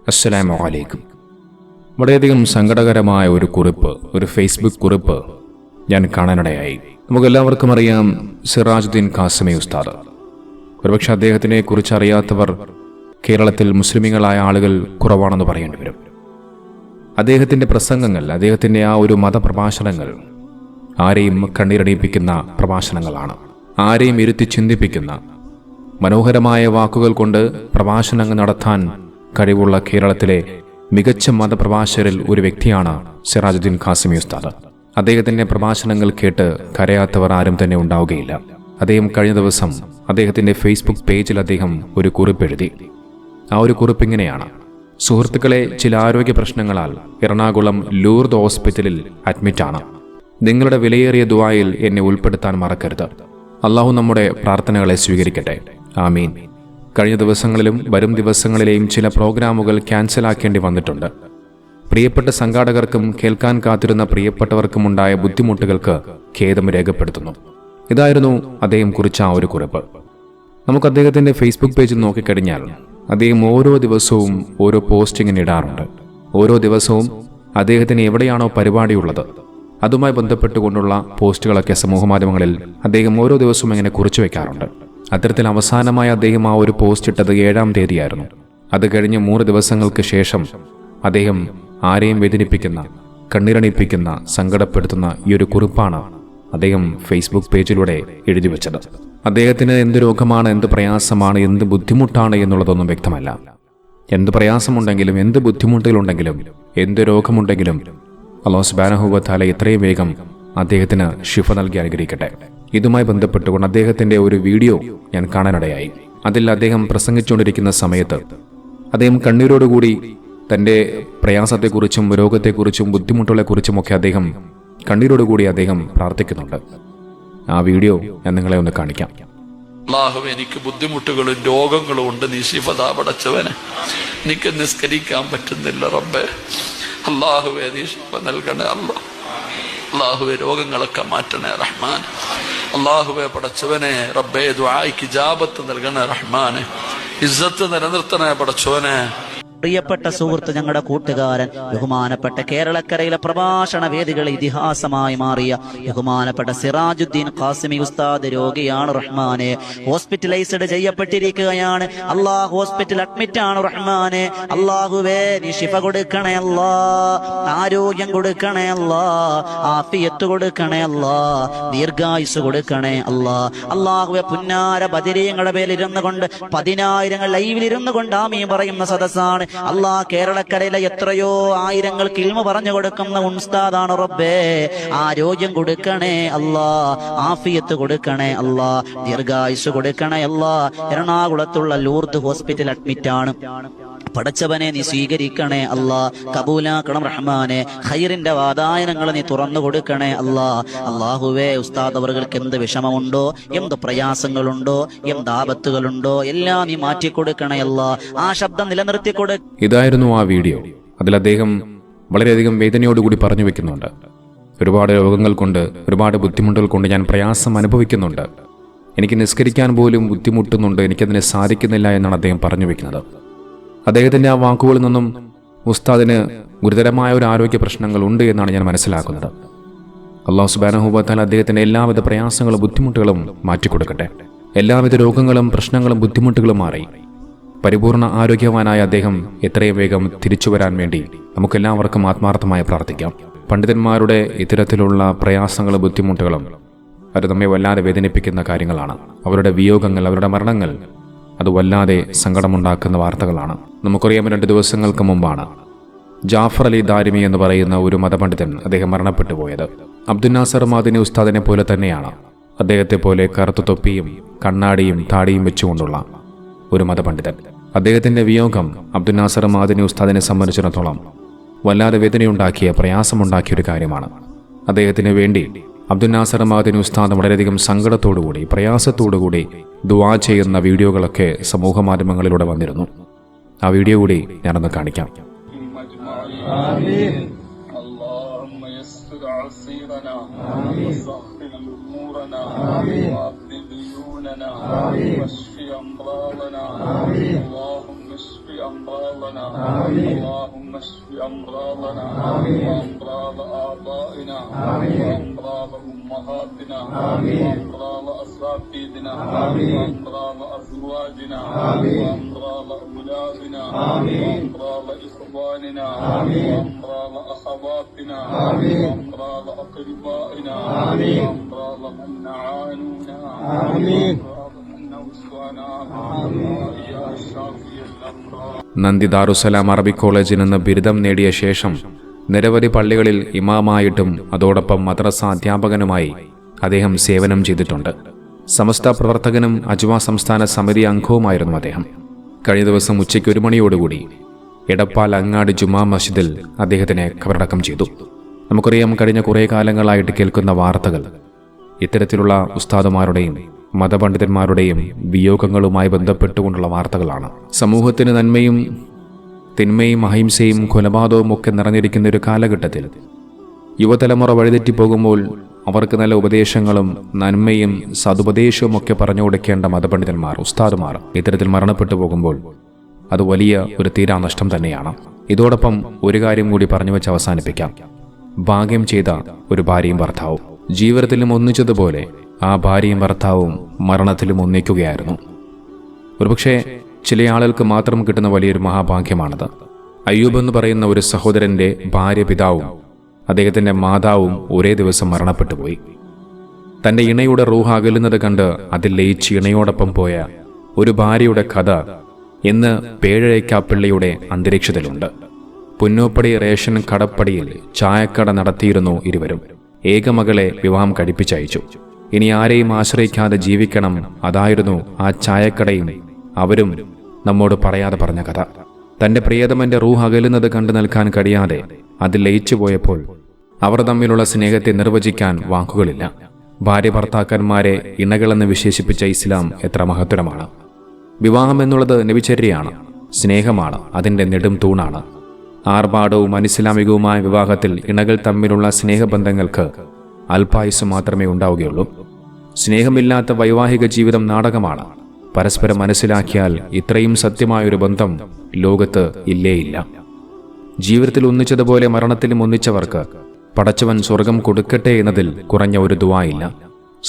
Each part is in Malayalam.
അസ്സലാമു അലൈക്കും. വളരെയധികം സങ്കടകരമായ ഒരു കുറിപ്പ്, ഒരു ഫേസ്ബുക്ക് കുറിപ്പ് ഞാൻ കാണാനിടയായി. നമുക്കെല്ലാവർക്കും അറിയാം സിറാജുദ്ദീൻ ഖാസിമി ഉസ്താദ്. ഒരുപക്ഷെ അദ്ദേഹത്തിനെ കുറിച്ച് അറിയാത്തവർ കേരളത്തിൽ മുസ്ലിമീങ്ങളായ ആളുകൾ കുറവാണെന്ന് പറയേണ്ടി വരും. അദ്ദേഹത്തിൻ്റെ പ്രസംഗങ്ങൾ, അദ്ദേഹത്തിൻ്റെ ആ ഒരു മതപ്രഭാഷണങ്ങൾ ആരെയും കണ്ണീരണിയിപ്പിക്കുന്ന പ്രഭാഷണങ്ങളാണ്. ആരെയും ഇരുത്തി ചിന്തിപ്പിക്കുന്ന മനോഹരമായ വാക്കുകൾ കൊണ്ട് പ്രഭാഷണങ്ങൾ നടത്താൻ കഴിവുള്ള കേരളത്തിലെ മികച്ച മതപ്രഭാഷകരിൽ ഒരു വ്യക്തിയാണ് സിറാജുദ്ദീൻ ഖാസിമി ഉസ്താദ്. അദ്ദേഹത്തിൻ്റെ പ്രഭാഷണങ്ങൾ കേട്ട് കരയാത്തവർ ആരും തന്നെ ഉണ്ടാവുകയില്ല. അദ്ദേഹം കഴിഞ്ഞ ദിവസം അദ്ദേഹത്തിൻ്റെ ഫേസ്ബുക്ക് പേജിൽ അദ്ദേഹം ഒരു കുറിപ്പ് എഴുതി. ആ ഒരു കുറിപ്പ് ഇങ്ങനെയാണ്: സുഹൃത്തുക്കളെ, ചില ആരോഗ്യ പ്രശ്നങ്ങളാൽ എറണാകുളം ലൂർദ് ഹോസ്പിറ്റലിൽ അഡ്മിറ്റാണ്. നിങ്ങളുടെ വിലയേറിയ ദുആയിൽ എന്നെ ഉൾപ്പെടുത്താൻ മറക്കരുത്. അള്ളാഹു നമ്മുടെ പ്രാർത്ഥനകളെ സ്വീകരിക്കട്ടെ. ആമീൻ. കഴിഞ്ഞ ദിവസങ്ങളിലും വരും ദിവസങ്ങളിലെയും ചില പ്രോഗ്രാമുകൾ ക്യാൻസലാക്കേണ്ടി വന്നിട്ടുണ്ട്. പ്രിയപ്പെട്ട സംഘാടകർക്കും കേൾക്കാൻ കാത്തിരുന്ന പ്രിയപ്പെട്ടവർക്കുമുണ്ടായ ബുദ്ധിമുട്ടുകൾക്ക് ഖേദം രേഖപ്പെടുത്തുന്നു. ഇതായിരുന്നു അദ്ദേഹം കുറിച്ച ആ ഒരു കുറിപ്പ്. നമുക്ക് അദ്ദേഹത്തിൻ്റെ ഫേസ്ബുക്ക് പേജിൽ നോക്കിക്കഴിഞ്ഞാൽ അദ്ദേഹം ഓരോ ദിവസവും ഓരോ പോസ്റ്റിങ്ങിന് ഇടാറുണ്ട്. ഓരോ ദിവസവും അദ്ദേഹത്തിന് എവിടെയാണോ പരിപാടിയുള്ളത് അതുമായി ബന്ധപ്പെട്ടുകൊണ്ടുള്ള പോസ്റ്റുകളൊക്കെ സമൂഹമാധ്യമങ്ങളിൽ അദ്ദേഹം ഓരോ ദിവസവും ഇങ്ങനെ കുറിച്ചു വയ്ക്കാറുണ്ട്. അത്തരത്തിൽ അവസാനമായി അദ്ദേഹം ആ ഒരു പോസ്റ്റ് ഇട്ടത് 7-ാം തീയതിയായിരുന്നു. അത് കഴിഞ്ഞ് 3 ദിവസങ്ങൾക്ക് ശേഷം അദ്ദേഹം ആരെയും വേദനിപ്പിക്കുന്ന, കണ്ണീരണിപ്പിക്കുന്ന, സങ്കടപ്പെടുത്തുന്ന ഈ ഒരു കുറിപ്പാണ് അദ്ദേഹം ഫേസ്ബുക്ക് പേജിലൂടെ എഴുതി വെച്ചത്. അദ്ദേഹത്തിന് എന്ത് രോഗമാണ്, എന്ത് പ്രയാസമാണ്, എന്ത് ബുദ്ധിമുട്ടാണ് എന്നുള്ളതൊന്നും വ്യക്തമല്ല. എന്ത് പ്രയാസമുണ്ടെങ്കിലും, എന്ത് ബുദ്ധിമുട്ടുകളുണ്ടെങ്കിലും, എന്ത് രോഗമുണ്ടെങ്കിലും അല്ലാഹു സുബ്ഹാനഹു വ തആല എത്രയും വേഗം അദ്ദേഹത്തിന് ശിഫ നൽകി അനുഗ്രഹിക്കട്ടെ. ഇതുമായി ബന്ധപ്പെട്ടുകൊണ്ട് അദ്ദേഹത്തിൻ്റെ ഒരു വീഡിയോ ഞാൻ കാണാനിടയായി. അതിൽ അദ്ദേഹം പ്രസംഗിച്ചുകൊണ്ടിരിക്കുന്ന സമയത്ത് അദ്ദേഹം കണ്ണീരോടുകൂടി തൻ്റെ പ്രയാസത്തെക്കുറിച്ചും രോഗത്തെക്കുറിച്ചും ബുദ്ധിമുട്ടുകളെക്കുറിച്ചുമൊക്കെ അദ്ദേഹം കണ്ണീരോടുകൂടി അദ്ദേഹം പ്രാർത്ഥിക്കുന്നുണ്ട്. ആ വീഡിയോ ഞാൻ നിങ്ങളെ ഒന്ന് കാണിക്കാം. അല്ലാഹുവേ, എനിക്ക് ബുദ്ധിമുട്ടുകളും രോഗങ്ങളും ഉണ്ട്, നീ ശിഫ പടച്ചവനെ. എനിക്ക് നിസ്കരിക്കാൻ പറ്റുന്നില്ല റബ്ബേ. അല്ലാഹുവേ, നീ ശിഫ നൽകണേ അല്ലാഹുവേ, രോഗങ്ങളൊക്കെ മാറ്റണേ റഹ്മാൻ. അല്ലാഹുവേ പടച്ചവനെ, റബ്ബേ ദുആയിക്ക് ഇജാബത്ത് നൽകണേ റഹ്മാനെ. ഇസ്സത്ത് നിലനിർത്തണേ പടച്ചവനെ. പ്രിയപ്പെട്ട സുഹൃത്ത്, ഞങ്ങളുടെ കൂട്ടുകാരൻ, ബഹുമാനപ്പെട്ട കേരളക്കരയിലെ പ്രഭാഷണ വേദികളെ ഇതിഹാസമായി മാറിയ ബഹുമാനപ്പെട്ട സിറാജുദ്ദീൻ ഖാസിമി ഉസ്താദ് രോഗിയാണ് റഹ്മാനെ. ഹോസ്പിറ്റലൈസ്ഡ് ചെയ്യപ്പെട്ടിരിക്കുകയാണ്. അല്ലാഹ് ഹോസ്പിറ്റൽ അഡ്മിറ്റ് ആണ് റഹ്മാനെ. അല്ലാഹുവേ, നീ ശിഫ കൊടുക്കണേ അല്ലാ, ആരോഗ്യം കൊടുക്കണേ അല്ലാ, ആഫിയത്ത് കൊടുക്കണേ അല്ലാ, ദീർഘായുസ് കൊടുക്കണേ അല്ലാ. അല്ലാഹുവേ, പുന്നാര ബദരീങ്ങളുടെ പേരിരുന്നു കൊണ്ട് 10,000 ലൈവിലിരുന്നു കൊണ്ട് ആമീൻ പറയുന്ന സദസ്സാണ്. അല്ലാഹ് കേരളക്കരയിലെ എത്രയോ ആയിരങ്ങൾക്ക് ഇൽമ പറഞ്ഞു കൊടുക്കുന്ന ഉസ്താദാണ് റബ്ബേ. ആരോഗ്യം കൊടുക്കണേ അല്ലാ, ആഫിയത്ത് കൊടുക്കണേ അല്ലാ, ദീർഘായുസ് കൊടുക്കണേ അല്ലാ. എറണാകുളത്തുള്ള ലൂർദ് ഹോസ്പിറ്റൽ അഡ്മിറ്റ് ആണ്. പടച്ചവനെ, നീ സ്വീകരിക്കണേ അല്ലാ, കബൂലാക്കണം റഹ്മാനെ. ഖൈറിന്റെ വാതായനങ്ങൾ നീ തുറന്നു കൊടുക്കണേ അല്ലാ. അല്ലാഹുവേ, ഉസ്താദ് അവർക്ക് എന്ത് വിഷമമുണ്ടോ, എന്ത് പ്രയാസങ്ങളുണ്ടോ, എന്ത് ആപത്തുകളുണ്ടോ എല്ലാം നീ മാറ്റിക്കൊടുക്കണേ അല്ലാ. ആ ശബ്ദം നിലനിർത്തി ഇതായിരുന്നു ആ വീഡിയോ. അതിൽ അദ്ദേഹം വളരെയധികം വേദനയോടുകൂടി പറഞ്ഞു വെക്കുന്നുണ്ട്. ഒരുപാട് രോഗങ്ങൾ കൊണ്ട്, ഒരുപാട് ബുദ്ധിമുട്ടുകൾ കൊണ്ട് ഞാൻ പ്രയാസം അനുഭവിക്കുന്നുണ്ട്. എനിക്ക് നിസ്കരിക്കാൻ പോലും ബുദ്ധിമുട്ടുന്നുണ്ട്, എനിക്കതിന് സാധിക്കുന്നില്ല എന്നാണ് അദ്ദേഹം പറഞ്ഞു വെക്കുന്നത്. അദ്ദേഹത്തിൻ്റെ ആ വാക്കുകളിൽ നിന്നും ഉസ്താദിന് ഗുരുതരമായ ഒരു ആരോഗ്യ പ്രശ്നങ്ങൾ ഉണ്ട് എന്നാണ് ഞാൻ മനസ്സിലാക്കുന്നത്. അല്ലാഹു സുബ്ഹാനഹു വ തആല അദ്ദേഹത്തിൻ്റെ എല്ലാവിധ പ്രയാസങ്ങളും ബുദ്ധിമുട്ടുകളും മാറ്റിക്കൊടുക്കട്ടെ. എല്ലാവിധ രോഗങ്ങളും പ്രശ്നങ്ങളും ബുദ്ധിമുട്ടുകളും മാറി പരിപൂർണ ആരോഗ്യവാനായ അദ്ദേഹം എത്രയും വേഗം തിരിച്ചു വരാൻ വേണ്ടി നമുക്കെല്ലാവർക്കും ആത്മാർത്ഥമായി പ്രാർത്ഥിക്കാം. പണ്ഡിതന്മാരുടെ ഇത്തരത്തിലുള്ള പ്രയാസങ്ങളും ബുദ്ധിമുട്ടുകളും അത് നമ്മെ വല്ലാതെ വേദനിപ്പിക്കുന്ന കാര്യങ്ങളാണ്. അവരുടെ വിയോഗങ്ങൾ, അവരുടെ മരണങ്ങൾ അത് വല്ലാതെ സങ്കടമുണ്ടാക്കുന്ന വാർത്തകളാണ്. നമുക്കറിയാം, 2 ദിവസങ്ങൾക്ക് മുമ്പാണ് ജാഫർ അലി ദാരിമി എന്ന് പറയുന്ന ഒരു മതപണ്ഡിതൻ അദ്ദേഹം മരണപ്പെട്ടു പോയത്. അബ്ദുൽ നാസർ മദനി ഉസ്താദിനെ പോലെ തന്നെയാണ് അദ്ദേഹത്തെ പോലെ കറുത്ത തൊപ്പിയും കണ്ണാടിയും താടിയും വെച്ചുകൊണ്ടുള്ള ഒരു മതപണ്ഡിതൻ. അദ്ദേഹത്തിൻ്റെ വിയോഗം അബ്ദുൽ നാസർ മദനി ഉസ്താദിനെ സംബന്ധിച്ചിടത്തോളം വല്ലാതെ വേദനയുണ്ടാക്കിയ, പ്രയാസമുണ്ടാക്കിയ ഒരു കാര്യമാണ്. അദ്ദേഹത്തിന് വേണ്ടി അബ്ദുൽ നാസർ മദനി ഉസ്താദ് വളരെയധികം സങ്കടത്തോടുകൂടി, പ്രയാസത്തോടുകൂടി ദുആ ചെയ്യുന്ന വീഡിയോകളൊക്കെ സമൂഹ മാധ്യമങ്ങളിലൂടെ വന്നിരുന്നു. ആ വീഡിയോ കൂടി ഞാനൊന്ന് കാണിക്കാം. أمراضنا اللهم اشف أمراضنا وأمراض آبائنا وأمراض أمهاتنا وأمراض أساتذتنا وأمراض أزواجنا وأمراض أولادنا وأمراض إخواننا وأمراض أخواتنا وأمراض أقربائنا وأمراض من نعانونا وأمراض من نوسانا يا شافي الأمراض. നന്ദി ദാറുസലാം അറബി കോളേജിൽ നിന്ന് ബിരുദം നേടിയ ശേഷം നിരവധി പള്ളികളിൽ ഇമാമായിട്ടും അതോടൊപ്പം മദ്രസ അധ്യാപകനുമായി അദ്ദേഹം സേവനം ചെയ്തിട്ടുണ്ട്. സമസ്ത പ്രവർത്തകനും അജ്വ സംസ്ഥാന സമിതി അംഗവുമായിരുന്നു അദ്ദേഹം. കഴിഞ്ഞ ദിവസം ഉച്ചയ്ക്ക് 1 മണിയോടുകൂടി എടപ്പാൾ അങ്ങാടി ജുമാ മസ്ജിദിൽ അദ്ദേഹത്തിനെ ഖബറടക്കം ചെയ്തു. നമുക്കറിയാം, കഴിഞ്ഞ കുറേ കാലങ്ങളായിട്ട് കേൾക്കുന്ന വാർത്തകൾ ഇത്തരത്തിലുള്ള ഉസ്താദുമാരുടെയും മതപണ്ഡിതന്മാരുടെയും വിയോഗങ്ങളുമായി ബന്ധപ്പെട്ടുകൊണ്ടുള്ള വാർത്തകളാണ്. സമൂഹത്തിന് നന്മയും തിന്മയും അഹിംസയും കൊലപാതകവും ഒക്കെ നിറഞ്ഞിരിക്കുന്ന ഒരു കാലഘട്ടത്തിൽ യുവതലമുറ വഴിതെറ്റിപ്പോകുമ്പോൾ അവർക്ക് നല്ല ഉപദേശങ്ങളും നന്മയും സതുപദേശവും ഒക്കെ പറഞ്ഞു കൊടുക്കേണ്ട മതപണ്ഡിതന്മാർ, ഉസ്താദുമാർ ഇത്തരത്തിൽ മരണപ്പെട്ടു പോകുമ്പോൾ അത് വലിയ ഒരു തീരാനഷ്ടം തന്നെയാണ്. ഇതോടൊപ്പം ഒരു കാര്യം കൂടി പറഞ്ഞു വെച്ച് അവസാനിപ്പിക്കാം. ഭാഗ്യം ചെയ്ത ഒരു ഭാര്യയും ഭർത്താവും ജീവിതത്തിലും ഒന്നിച്ചതുപോലെ ആ ഭാര്യയും ഭർത്താവും മരണത്തിലും ഒന്നിക്കുകയായിരുന്നു. ഒരുപക്ഷെ ചില ആളുകൾക്ക് മാത്രം കിട്ടുന്ന വലിയൊരു മഹാഭാഗ്യമാണത്. അയ്യൂബ് എന്ന് പറയുന്ന ഒരു സഹോദരന്റെ ഭാര്യ പിതാവും അദ്ദേഹത്തിന്റെ മാതാവും ഒരേ ദിവസം മരണപ്പെട്ടുപോയി. തന്റെ ഇണയുടെ റൂഹ് അകലുന്നത് കണ്ട് അതിൽ ലയിച്ച് ഇണയോടൊപ്പം പോയ ഒരു ഭാര്യയുടെ കഥ ഇന്ന് പേഴഴയ്ക്കാപ്പിള്ളിയുടെ അന്തരീക്ഷത്തിലുണ്ട്. പുന്നോപ്പടി റേഷൻ കടപ്പടിയിൽ ചായക്കട നടത്തിയിരുന്നു ഇരുവരും. ഏകമകളെ വിവാഹം കഴിപ്പിച്ചയച്ചു. ഇനി ആരെയും ആശ്രയിക്കാതെ ജീവിക്കണം, അതായിരുന്നു ആ ചായക്കടയും അവരും നമ്മോട് പറയാതെ പറഞ്ഞ കഥ. തന്റെ പ്രിയതമന്റെ റൂഹ് അകലുന്നത് കണ്ടു നിൽക്കാൻ കഴിയാതെ അതിൽ ലയിച്ചു പോയപ്പോൾ അവർ തമ്മിലുള്ള സ്നേഹത്തെ നിർവചിക്കാൻ വാക്കുകളില്ല. ഭാര്യ ഭർത്താക്കന്മാരെ ഇണകളെന്ന് വിശേഷിപ്പിച്ച ഇസ്ലാം എത്ര മഹത്തരമാണ്. വിവാഹം എന്നുള്ളത് നബിചര്യയാണ്, സ്നേഹമാണ്, അതിൻ്റെ നെടും തൂണാണ്. ആർഭാടവും അനിസ്ലാമികവുമായ വിവാഹത്തിൽ ഇണകൾ തമ്മിലുള്ള സ്നേഹബന്ധങ്ങൾക്ക് അല്പായുസ് മാത്രമേ ഉണ്ടാവുകയുള്ളൂ. സ്നേഹമില്ലാത്ത വൈവാഹിക ജീവിതം നാടകമാണ്. പരസ്പരം മനസ്സിലാക്കിയാൽ ഇത്രയും സത്യമായൊരു ബന്ധം ലോകത്ത് ഇല്ലേയില്ല. ജീവിതത്തിൽ ഒന്നിച്ചതുപോലെ മരണത്തിലും ഒന്നിച്ചവർക്ക് പടച്ചവൻ സ്വർഗം കൊടുക്കട്ടെ എന്നതിൽ കുറഞ്ഞ ഒരു ദുആയില്ല.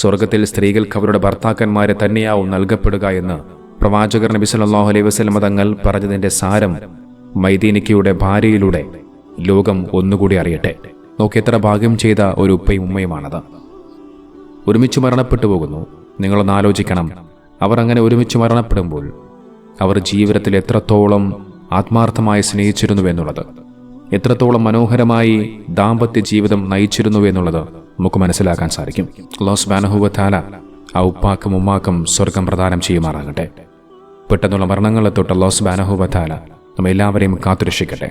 സ്വർഗത്തിൽ സ്ത്രീകൾക്ക് അവരുടെ ഭർത്താക്കന്മാരെ തന്നെയാവും നൽകപ്പെടുക എന്ന് പ്രവാചകർ നബി സല്ലല്ലാഹു അലൈഹി വസല്ലം തങ്ങൾ പറഞ്ഞതിന്റെ സാരം മൈദീനിക്കയുടെ ഭാര്യയിലൂടെ ലോകം ഒന്നുകൂടി അറിയട്ടെ. നോക്കെത്ര ഭാഗ്യം ചെയ്ത ഒരു ഉപ്പയും ഉമ്മയുമാണത്. ഒരുമിച്ച് മരണപ്പെട്ടു പോകുന്നു. നിങ്ങളൊന്ന് ആലോചിക്കണം, അവർ അങ്ങനെ ഒരുമിച്ച് മരണപ്പെടുമ്പോൾ അവർ ജീവിതത്തിൽ എത്രത്തോളം ആത്മാർത്ഥമായി സ്നേഹിച്ചിരുന്നുവെന്നുള്ളത്, എത്രത്തോളം മനോഹരമായി ദാമ്പത്യ ജീവിതം നയിച്ചിരുന്നുവെന്നുള്ളത് നമുക്ക് മനസ്സിലാക്കാൻ സാധിക്കും. അല്ലാഹു സുബ്ഹാനഹു വ തആല ആ ഉപ്പാക്കും ഉമ്മാക്കും സ്വർഗം പ്രദാനം ചെയ്യുമാറാകട്ടെ. പെട്ടെന്നുള്ള മരണങ്ങളെ തൊട്ട് അല്ലാഹു സുബ്ഹാനഹു വ തആല നമ്മെല്ലാവരെയും കാത്തുരക്ഷിക്കട്ടെ.